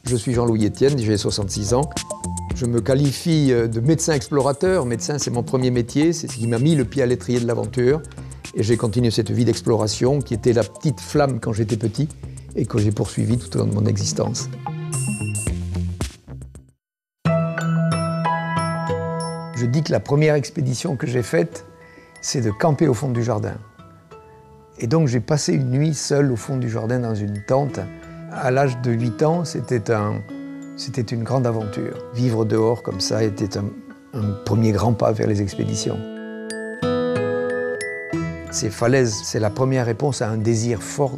Je suis Jean-Louis Etienne, j'ai 66 ans. Je me qualifie de médecin explorateur. Médecin, c'est mon premier métier, c'est ce qui m'a mis le pied à l'étrier de l'aventure. Et j'ai continué cette vie d'exploration qui était la petite flamme quand j'étais petit et que j'ai poursuivie tout au long de mon existence. Je dis que la première expédition que j'ai faite, c'est de camper au fond du jardin. Et donc j'ai passé une nuit seul au fond du jardin dans une tente. À l'âge de 8 ans, c'était une grande aventure. Vivre dehors comme ça était un premier grand pas vers les expéditions. Ces falaises, c'est la première réponse à un désir fort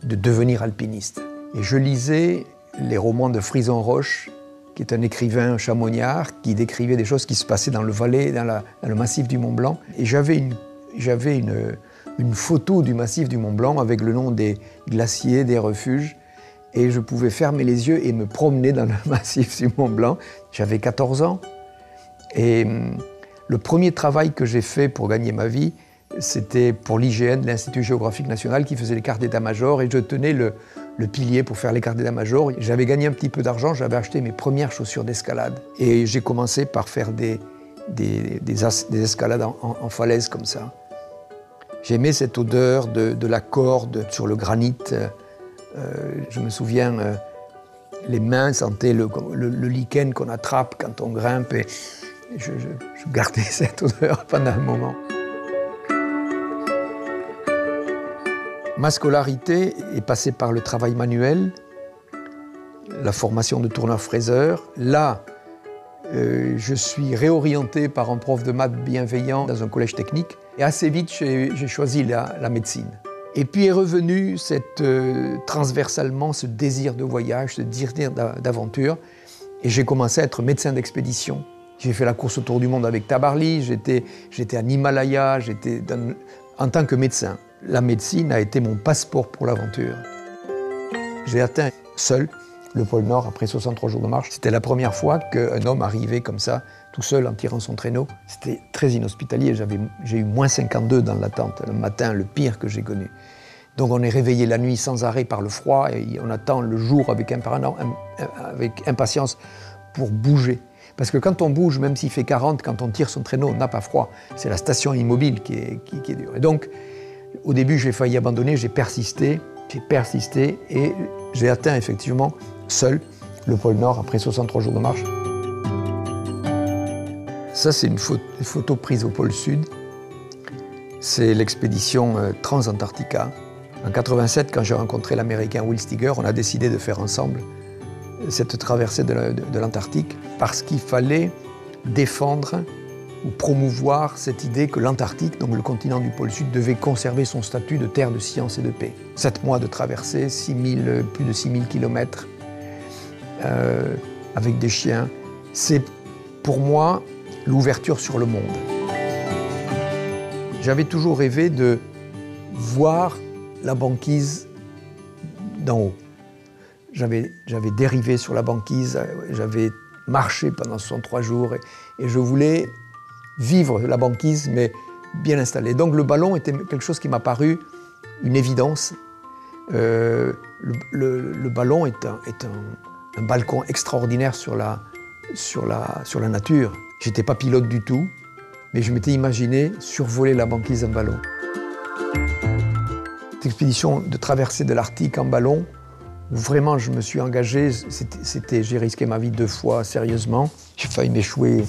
de devenir alpiniste. Et je lisais les romans de Frison Roche, qui est un écrivain chamoniard, qui décrivait des choses qui se passaient dans le Valais, dans le massif du Mont Blanc. Et j'avais une photo du massif du Mont Blanc avec le nom des glaciers, des refuges. Et je pouvais fermer les yeux et me promener dans le massif du Mont Blanc. J'avais 14 ans. Et le premier travail que j'ai fait pour gagner ma vie, c'était pour l'IGN, l'Institut géographique national, qui faisait les cartes d'état-major. Et je tenais le pilier pour faire les cartes d'état-major. J'avais gagné un petit peu d'argent, j'avais acheté mes premières chaussures d'escalade. Et j'ai commencé par faire des escalades en falaise comme ça. J'aimais cette odeur de la corde sur le granit. Je me souviens, les mains sentaient le lichen qu'on attrape quand on grimpe. Et je gardais cette odeur pendant un moment. Ma scolarité est passée par le travail manuel, la formation de tourneur-fraiseur. Là, je suis réorienté par un prof de maths bienveillant dans un collège technique. Et assez vite, j'ai choisi la médecine. Et puis est revenu transversalement ce désir de voyage, ce désir d'aventure. Et j'ai commencé à être médecin d'expédition. J'ai fait la course autour du monde avec Tabarly, j'étais en Himalaya, en tant que médecin. La médecine a été mon passeport pour l'aventure. J'ai atteint seul le pôle Nord après 63 jours de marche. C'était la première fois qu'un homme arrivait comme ça, tout seul en tirant son traîneau. C'était très inhospitalier, j'ai eu moins 52 dans la tente, le matin, le pire que j'ai connu. Donc on est réveillé la nuit sans arrêt par le froid et on attend le jour avec impatience pour bouger. Parce que quand on bouge, même s'il fait 40, quand on tire son traîneau, on n'a pas froid. C'est la station immobile qui est dure. Et donc, au début, j'ai failli abandonner, j'ai persisté et j'ai atteint effectivement seul le pôle Nord après 63 jours de marche. Ça, c'est une photo prise au pôle Sud. C'est l'expédition Transantarctica. En 87, quand j'ai rencontré l'Américain Will Steger, on a décidé de faire ensemble cette traversée de l'Antarctique parce qu'il fallait défendre ou promouvoir cette idée que l'Antarctique, donc le continent du pôle Sud, devait conserver son statut de terre de science et de paix. 7 mois de traversée, plus de 6000 kilomètres, avec des chiens. C'est pour moi l'ouverture sur le monde. J'avais toujours rêvé de voir la banquise d'en haut. J'avais dérivé sur la banquise, j'avais marché pendant 63 jours et je voulais vivre la banquise, mais bien installée. Donc le ballon était quelque chose qui m'a paru une évidence. Le ballon est un balcon extraordinaire sur la nature. Je n'étais pas pilote du tout, mais je m'étais imaginé survoler la banquise d'un ballon. Cette expédition de traversée de l'Arctique en ballon, où vraiment je me suis engagé, j'ai risqué ma vie 2 fois sérieusement. J'ai failli m'échouer.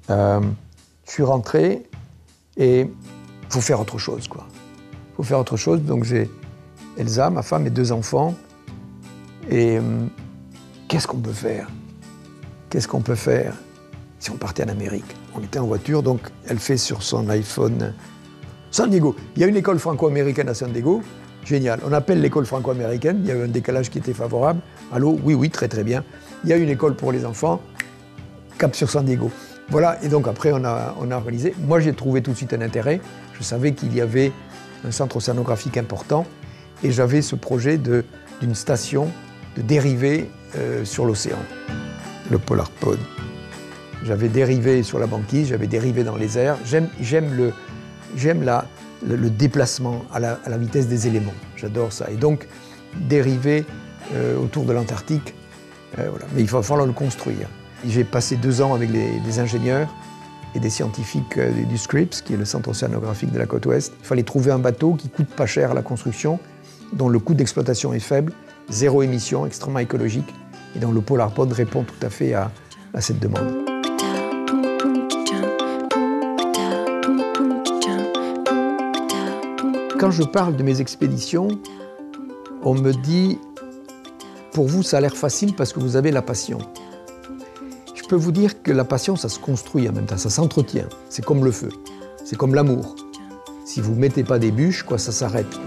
Je suis rentré et il faut faire autre chose, quoi. Il faut faire autre chose. Donc j'ai Elsa, ma femme, et 2 enfants. Et qu'est-ce qu'on peut faire? Qu'est-ce qu'on peut faire si on partait en Amérique? On était en voiture, donc elle fait sur son iPhone San Diego. Il y a une école franco-américaine à San Diego. Génial. On appelle l'école franco-américaine. Il y avait un décalage qui était favorable. Allô? Oui, oui, très très bien. Il y a une école pour les enfants. Cap sur San Diego. Voilà, et donc après on a organisé. Moi j'ai trouvé tout de suite un intérêt. Je savais qu'il y avait un centre océanographique important et j'avais ce projet d'une station de dérivée sur l'océan, le Polar Pod. J'avais dérivé sur la banquise, j'avais dérivé dans les airs. J'aime le déplacement à la vitesse des éléments. J'adore ça. Et donc dériver autour de l'Antarctique, Voilà. Mais il va falloir le construire. J'ai passé 2 ans avec des ingénieurs et des scientifiques du Scripps, qui est le centre océanographique de la côte ouest. Il fallait trouver un bateau qui coûte pas cher à la construction, dont le coût d'exploitation est faible, 0 émission, extrêmement écologique, et dont le Polar Pod répond tout à fait à cette demande. Quand je parle de mes expéditions, on me dit « pour vous, ça a l'air facile parce que vous avez la passion ». Je peux vous dire que la passion, ça se construit en même temps, ça s'entretient. C'est comme le feu, c'est comme l'amour. Si vous ne mettez pas des bûches, ça s'arrête.